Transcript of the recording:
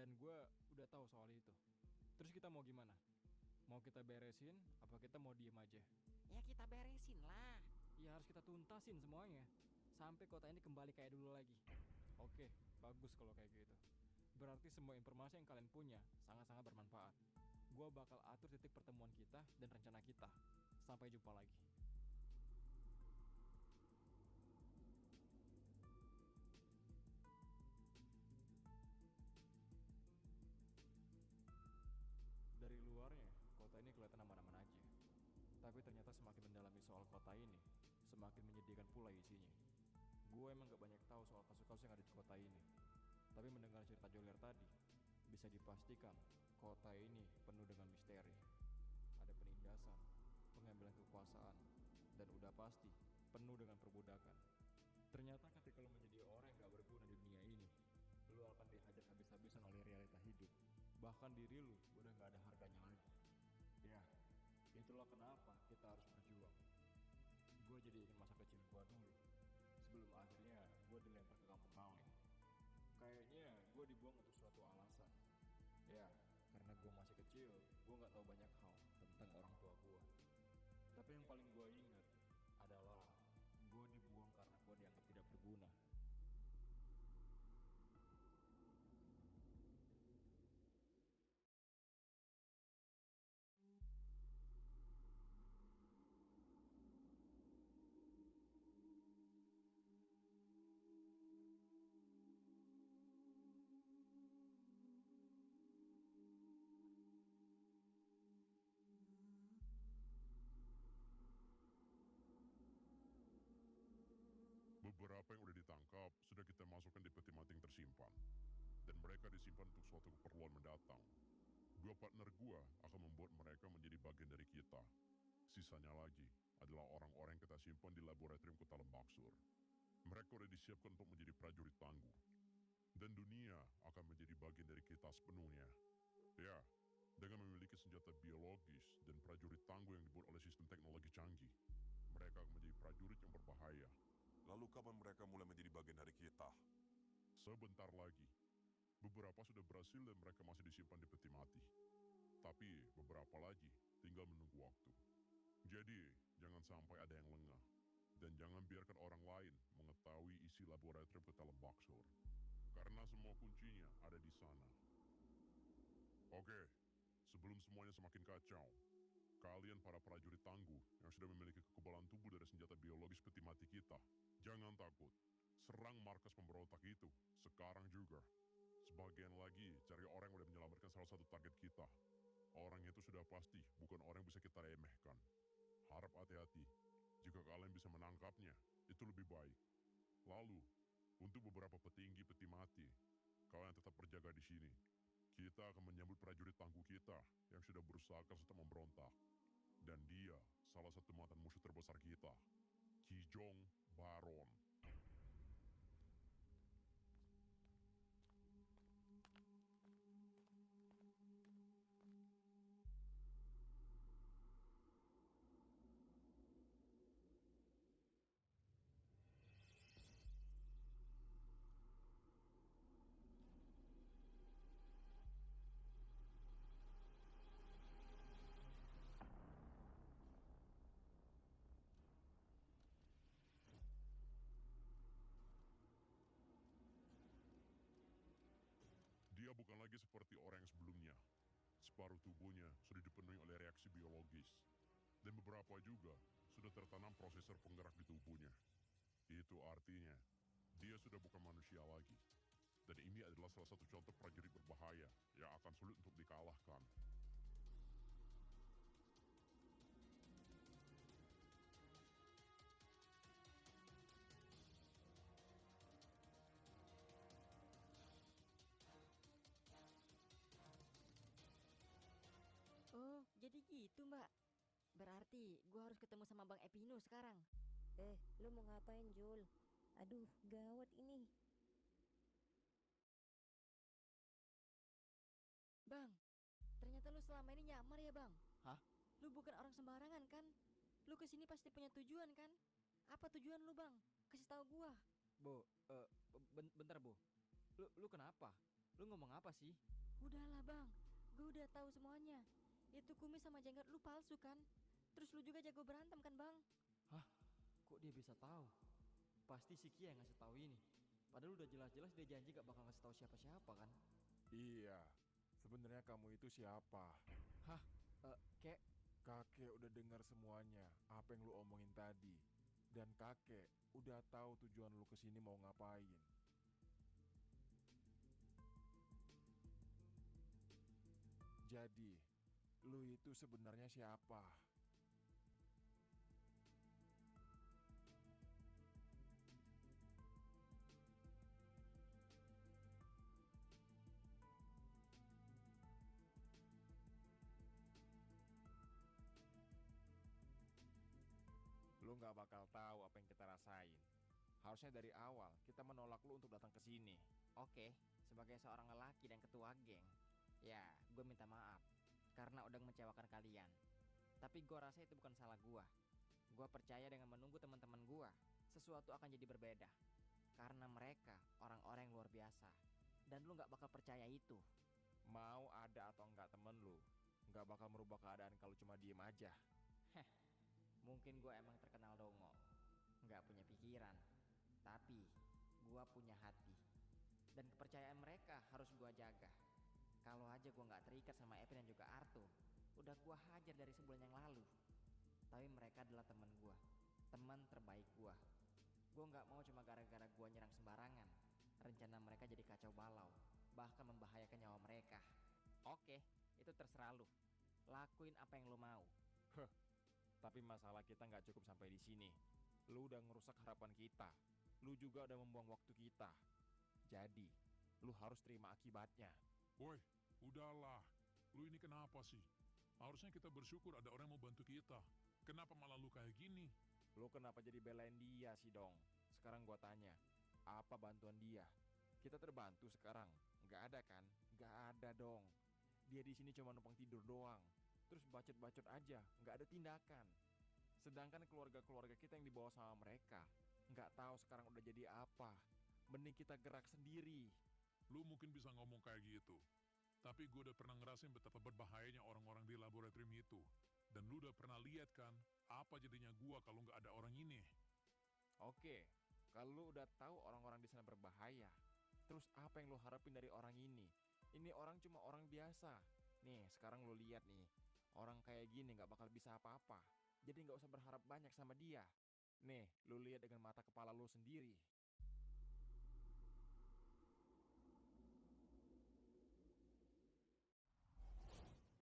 Dan gue udah tahu soal itu. Terus kita mau gimana? Mau kita beresin apa kita mau diem aja? Ya kita beresin lah. Ya harus kita tuntasin semuanya sampai kota ini kembali kayak dulu lagi. Oke, bagus kalau kayak gitu. Berarti semua informasi yang kalian punya sangat-sangat bermanfaat. Gua bakal atur titik pertemuan kita dan rencana kita. Sampai jumpa lagi. Dari luarnya, kota ini kelihatan aman-aman aja. Tapi ternyata semakin mendalami soal kota ini, semakin menyedihkan pula isinya. Gue emang gak banyak tahu soal kasus-kasus yang ada di kota ini. Tapi mendengar cerita Joler tadi, bisa dipastikan kota ini penuh dengan misteri. Ada penindasan, pengambilan kekuasaan, dan udah pasti penuh dengan perbudakan. Ternyata ketika lo menjadi orang yang gak berguna di dunia ini, lo akan dihajar habis-habisan oleh realita hidup. Bahkan diri lo udah gak ada harganya lagi. Ya, itulah kenapa kita harus berjuang. Gue jadi ingin masa kecil gue dulu, sebelum akhirnya gue dilempar ke kampung maling. Kayaknya gue dibuang untuk suatu alasan. Ya, karena gue masih kecil, gue gak tahu banyak hal tentang orang tua gue. Tapi yang paling gue ingat adalah gue dibuang karena gue dianggap tidak berguna. Beberapa yang udah ditangkap sudah kita masukkan di peti mati yang tersimpan. Dan mereka disimpan untuk suatu keperluan mendatang. Dua partner gua akan membuat mereka menjadi bagian dari kita. Sisanya lagi adalah orang-orang yang kita simpan di laboratorium Kota Lembak Sur. Mereka udah disiapkan untuk menjadi prajurit tangguh. Dan dunia akan menjadi bagian dari kita sepenuhnya. Ya, dengan memiliki senjata biologis dan prajurit tangguh yang dibuat oleh sistem teknologi canggih, mereka akan menjadi prajurit yang berbahaya. Lalu kapan mereka mulai menjadi bagian dari kita? Sebentar lagi. Beberapa sudah berhasil dan mereka masih disimpan di peti mati. Tapi beberapa lagi tinggal menunggu waktu. Jadi, jangan sampai ada yang lengah. Dan jangan biarkan orang lain mengetahui isi laboratorium Kota Lembak Sur. Karena semua kuncinya ada di sana. Oke, sebelum semuanya semakin kacau, kalian para prajurit tangguh yang sudah memiliki kekebalan tubuh dari senjata biologis peti mati kita, jangan takut. Serang markas pemberontak itu sekarang juga. Sebagian lagi cari orang yang udah menyelamatkan salah satu target kita. Orang itu sudah pasti bukan orang yang bisa kita remehkan. Harap hati-hati. Jika kalian bisa menangkapnya, itu lebih baik. Lalu, untuk beberapa petinggi peti mati, kalian tetap berjaga di sini. Kita akan menyambut prajurit tangguh kita yang sudah berusaha keras untuk memberontak. Dan dia salah satu mantan musuh terbesar kita, Kijong Baron. Dia bukan lagi seperti orang yang sebelumnya. Separuh tubuhnya sudah dipenuhi oleh reaksi biologis. Dan beberapa juga sudah tertanam prosesor penggerak di tubuhnya. Itu artinya, dia sudah bukan manusia lagi. Dan ini adalah salah satu contoh prajurit berbahaya yang akan sulit untuk dikalahkan. Oh, jadi gitu mbak. Berarti gua harus ketemu sama Bang Epino sekarang. Lu mau ngapain, Jul? Aduh, gawat ini. Bang, ternyata lu selama ini nyamar ya bang? Hah? Lu bukan orang sembarangan kan? Lu kesini pasti punya tujuan kan? Apa tujuan lu bang? Kasih tahu gua. Bu, bentar Bu. Lu kenapa? Lu ngomong apa sih? Udahlah bang, gue udah tahu semuanya. Itu kumis sama jenggot lu palsu kan? Terus lu juga jago berantem kan bang? Hah? Kok dia bisa tahu? Pasti si Kia yang ngasih tahu ini. Padahal udah jelas-jelas dia janji gak bakal ngasih tahu siapa-siapa kan? Iya, sebenarnya kamu itu siapa? Hah? Kek, Kakek udah dengar semuanya, apa yang lu omongin tadi. Dan kakek udah tahu tujuan lu kesini mau ngapain. Jadi, lu itu sebenarnya siapa? Lu nggak bakal tahu apa yang kita rasain. Harusnya dari awal kita menolak lu untuk datang ke sini. Oke, sebagai seorang lelaki dan ketua geng, ya gue minta maaf karena udah mengecewakan kalian. Tapi gue rasa itu bukan salah gue. Gue percaya dengan menunggu teman-teman gue, sesuatu akan jadi berbeda. Karena mereka orang-orang yang luar biasa. Dan lu gak bakal percaya itu. Mau ada atau enggak temen lu, nggak bakal merubah keadaan kalau cuma diem aja. Mungkin gue emang terkenal dongo, gak punya pikiran. Tapi gue punya hati. Dan kepercayaan mereka harus gue jaga. Kalau aja gue gak terikat sama Epi dan juga Arto, udah gue hajar dari sebulan yang lalu. Tapi mereka adalah teman gue, teman terbaik gue. Gue gak mau cuma gara-gara gue nyerang sembarangan. Rencana mereka jadi kacau balau, bahkan membahayakan nyawa mereka. Oke, itu terserah lu. Lakuin apa yang lu mau. Tapi masalah kita nggak cukup sampai di sini. Lu udah ngerusak harapan kita. Lu juga udah membuang waktu kita. Jadi, lu harus terima akibatnya. Woi, udahlah. Lu ini kenapa sih? Harusnya kita bersyukur ada orang yang mau bantu kita. Kenapa malah lu kayak gini? Lu kenapa jadi belain dia sih dong? Sekarang gua tanya, apa bantuan dia? Kita terbantu sekarang? Nggak ada kan? Nggak ada dong. Dia di sini cuma numpang tidur doang. Terus bacot-bacot aja, nggak ada tindakan. Sedangkan keluarga-keluarga kita yang dibawa sama mereka, nggak tahu sekarang udah jadi apa. Mending kita gerak sendiri. Lu mungkin bisa ngomong kayak gitu. Tapi gue udah pernah ngerasain betapa berbahayanya orang-orang di laboratorium itu. Dan lu udah pernah lihat kan, apa jadinya gua kalau nggak ada orang ini? Oke, kalau lu udah tahu orang-orang di sana berbahaya, terus apa yang lu harapin dari orang ini? Ini orang cuma orang biasa. Nih, sekarang lu lihat nih, orang kayak gini nggak bakal bisa apa-apa. Jadi nggak usah berharap banyak sama dia. Nih, lu lihat dengan mata kepala lu sendiri.